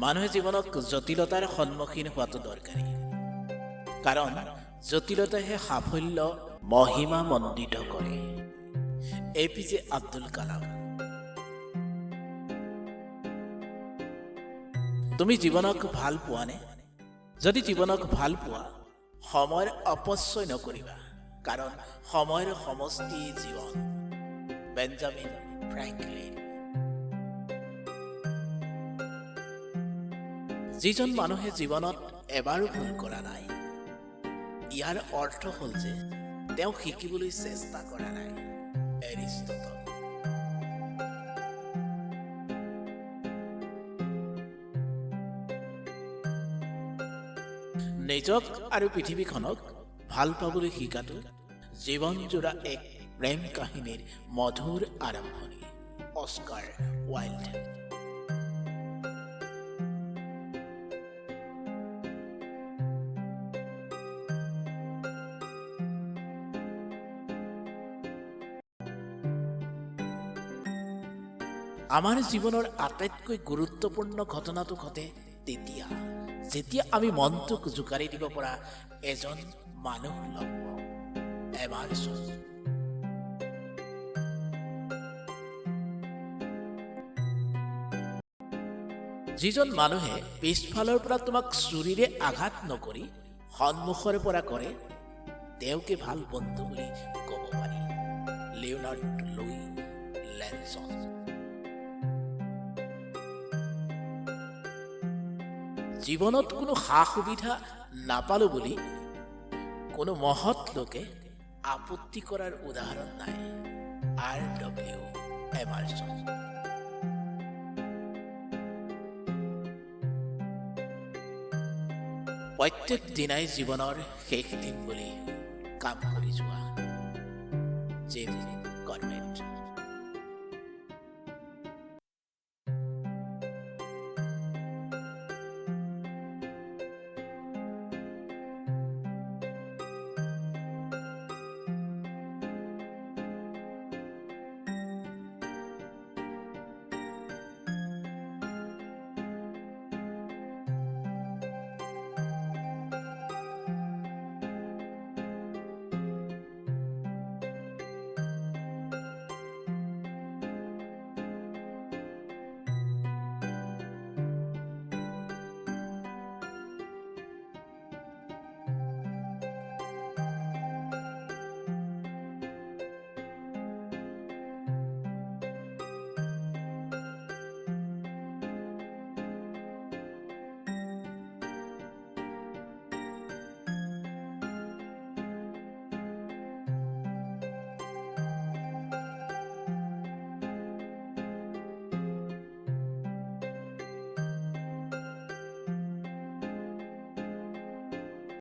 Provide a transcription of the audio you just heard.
মানুহে জীৱনক জটিলতাৰ সন্মুখীন হোৱাটো দৰকাৰী, কাৰণ জটিলতাইহে সাফল্য মহিমা মণ্ডিত কৰে। APJ আব্দুল কালাম। তুমি জীৱনক ভাল পোৱানে? যদি জীৱনক ভাল পোৱা, সময়ৰ অপচয় নকৰিবা, কাৰণ সময়ৰ সমষ্টি জীৱন। Benjamin Franklin. যিজন মানুহে জীৱনত এবাৰো ভুল কৰা নাই, ইয়াৰ অৰ্থ হ'ল যে তেওঁ শিকিবলৈ চেষ্টা কৰা নাই। এৰিষ্টটল। নিজক আৰু পৃথিৱীখনক ভাল পাবলৈ শিকাটো জীৱনজোৰা এক প্ৰেম কাহিনীৰ মধুৰ আৰম্ভণি। Oscar Wilde. আমাৰ জীৱনৰ আটাইতকৈ গুৰুত্বপূৰ্ণ ঘটনাটো ঘটে তেতিয়া, যেতিয়া আমি মনটোক জোকাৰি দিব পৰা এজন মানুহ লগ পাওঁ। এমাৰচন। যিজন মানুহে পিছফালৰ পৰা তোমাক চুৰিৰে আঘাত নকৰি সন্মুখৰ পৰা কৰে, তেওঁকে ভাল বন্ধু বুলি ক'ব পাৰি। Leonard Louis Levinson. জীৱনত কোনো সা সুবিধা নাপালো বুলি কোনো মহৎ লোকে আপত্তি কৰাৰ উদাহৰণ নাই। R.W. এমাৰচন। প্ৰত্যেক দিনাই জীৱনৰ শেষ দিন বুলি কাম কৰি যোৱা। Gym Corbett.